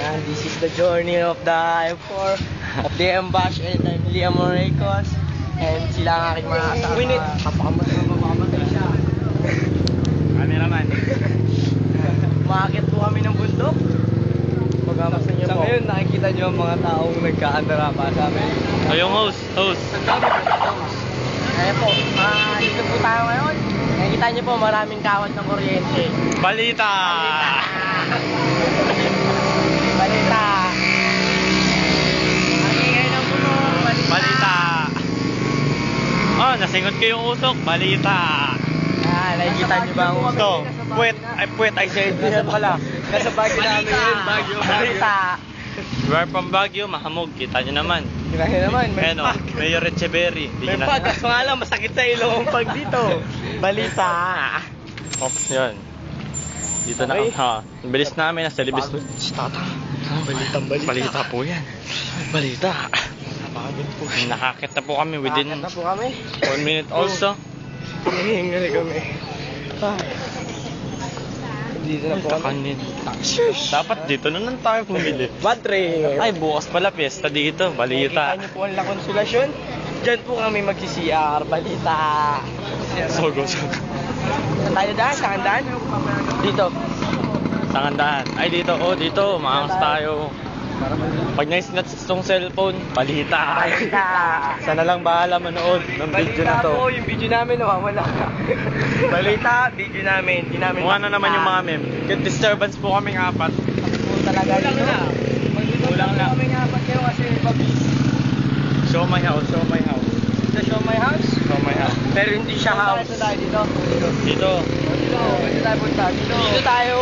And this is the journey of the M4 of the Ambash, and I'm Liam Morecos. And sila ang aking mga kasama. Kapakamatay siya. Kami naman. Umakit po kami ng bundok. Pagkamas niyo po. Sa ngayon, nakikita niyo ang mga taong nagkaandara pa sa amin. O yung host. Ang dami po sa host. Ayan po, dito po tayo ngayon. Nakikita niyo po maraming kawat ng kuryente. Balita! Balita! Ang ingay ng puno, Balita! Oh, nasingot ko yung usok. Balita! Nakikita niyo ba ang usok? Ito, puwet, I said. Yan pala. Nasa Baguio namin yun, Baguio. Balita! We're from Baguio, mahamog. Kita nyo naman. Grabe naman, may Ano, Mayor Echeverry. may pag, kaso nga lang, masakit sa ilong ang pag dito. Balita! Oops, yun. Dito na, Okay. ang bilis namin, nasa libis. Balita po yan. Balita. Napagod po. Nakakita po kami within Nakakita po kami. 1 minute also. Hinihingali kami. Dito na po kami. Kanin. Dapat dito na lang tayo pumili. Bad trip. Ay, bukas pala piyesta dito. Balita. Nakikita niyo po ang La Consolacion. Diyan po kami mag-CCR. Balita. Sogo. Saan tayo daan? Saan daan? Dito. Sangandahan. Ay, dito. Oh, dito. Maangas tayo. Pag na-snatch itong cellphone, balita. Balita. Sana lang bahala manood ng video na to. Balita po, yung video namin nawawala. Balita, video namin. Di namin Kung ano naman yung mga meme. Good disturbance po kaming apat. po talaga dito. Kulang na. Kami nga pa kayo kasi pabis. Show my house, show my house. Dito show my house. Show my house. Pero hindi siya house. Dito tayo dito. Dito. Dito. Dito tayo punta. Dito. Dito tayo.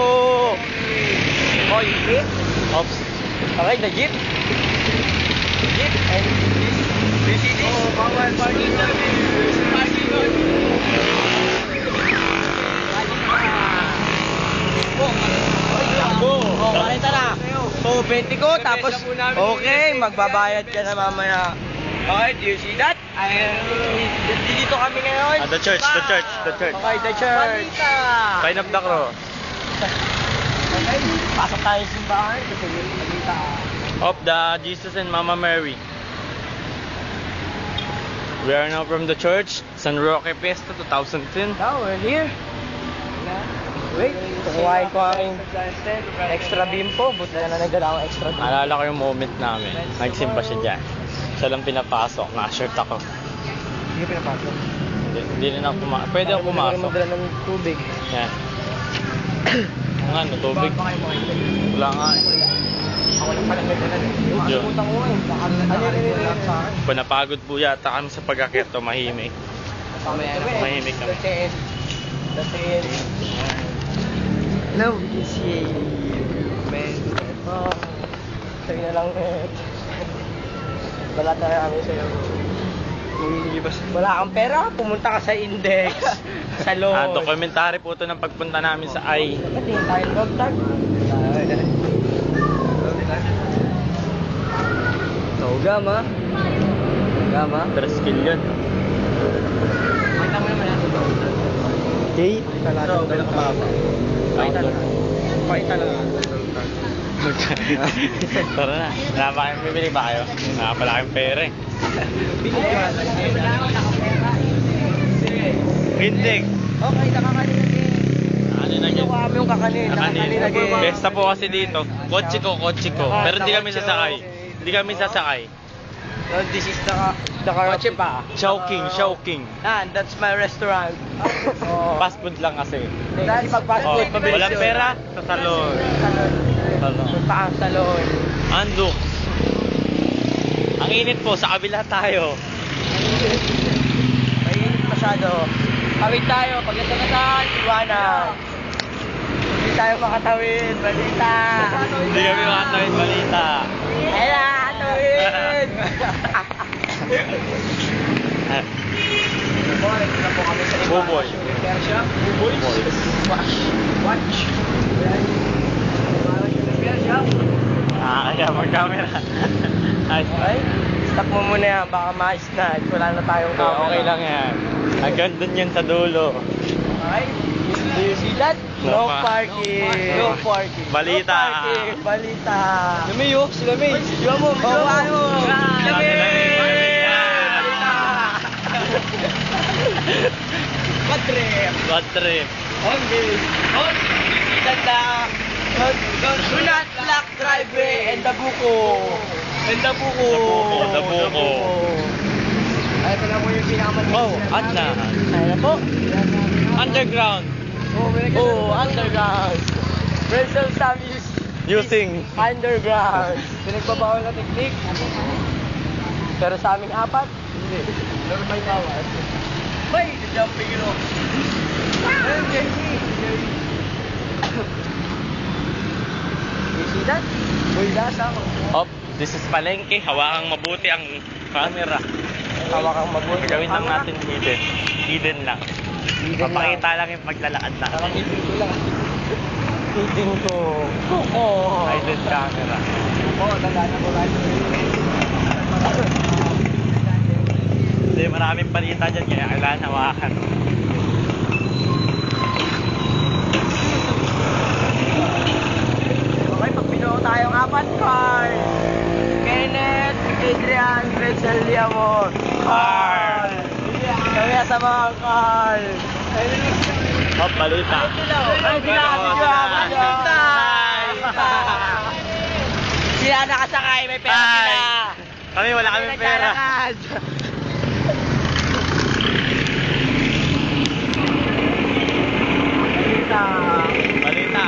Oh, yung jeep. Oops. Okay, the jeep. Jeep. And this is this. Oh, bawal parking service. Parking lot. Oh, kalita na. Oh, 20 ko, tapos, okay, magbabayad ka na mamaya. Okay, do you see that? Dito kami ngayon. The church. Okay, the church. Sign of the cross. Okay, pasok tayo sa simbahan kasi yung balita. Of the Jesus and Mama Mary. We are now from the church, San Roque Fiesta 2010. Now, we're here. Wait, kukuhain ko aking extra bimpo. Buti na nagdala akong extra bimpo. Naalala ko yung moment namin. Nagsimba siya dyan. Siya lang pinapasok. Naka-shirt ako. Hindi pinapasok. Hindi na ako pumasok. Pwede ako pumasok. Magdala ng tubig. Yan. Ang ano, tubig. Wala nga eh. Ako lang pala may dala. Nakalimutan ko eh. Nakalimutan sa akin. Panapagod po yata kami sa pag-akit. Mahimik. Mahimik kami. That's it. No, it's here. Man. Oh, sabi na lang eh. Wala tayo kami sa'yo. Wala kang pera, pumunta ka sa Index. Sa Lord. Dokumentary po ito ng pagpunta namin sa I. Tingin tayo ng dog tag. Gama. Traskill yun. Makita mo naman natin dog tag. Gate? So, pinakababa. Pakita lang. Pakita lang. Tara na. Wala ba kayong bibili ba kayo? Wala pala kayong pera eh. Hindi. Okay, nakakanin na din. Ano na yun? Kami yung kakanin. Nakakanin na din. Besta po kasi dito. Kotse ko. Pero hindi kami sasakay. No, this is the kotse pa. Chowking. Ah, that's my restaurant. Oh. Fast food lang kasi. Dahil pag fast Oh, food, mabilis walang yun. pera sa salon. Salon. Punta ang salon. Andok. Ang init po, sa kabila tayo. Mainit masyado. Kawin tayo. Pagdating na saan, iwanan. Hindi tayo makatawid. Balita. Hindi kami makatawid balita. Kailangan tawid. Buboy. Persia. Buboy. Watch. Persia. Kaya mag-camera. Ay, Okay. Stop mo muna yan. Baka ma-snatch. Wala na tayong camera. okay lang yan. Hanggang dun yan sa dulo. Okay. Do you see that? No parking. No parking. Balita. No parking. Balita. Sila May, oh. Sila May. Video mo, video mo. Sila May. Balita. Bad trip. Bad trip. Okay. Tanda. Do not block driveway and the buko. And the buko. The buko. Ay, ito na po yung pinakamaliit. Oh, at na. Ay na po. Underground. Underground. Rachel Sam is Using. underground. Pinagbabawal na technique. Pero sa aming apat, hindi. Pero may bawas. May jumping rope. You see that? Uy, nasa ako. Hop, this is palengke. Hawakang mabuti ang camera. Hawak kang mabuti. Gawin lang natin hidden. Hidden lang. Papakita lang yung paglalakad na. Parang hidden ko lang. Hidden ko. Oo. Hidden camera. Oo, nagana ko lang. Hindi, maraming palita dyan kaya kailangan hawakan. Okay, pag binuo tayong apat, Carl. Kenneth, Adrian, Rachel, Liamor. Carl. Kami sa mga Carl. Hop, balita. Ay, sila, balita. Sila nakasakay, may pera sila. Kami wala kaming pera. Naglalakad. Balita. Balita.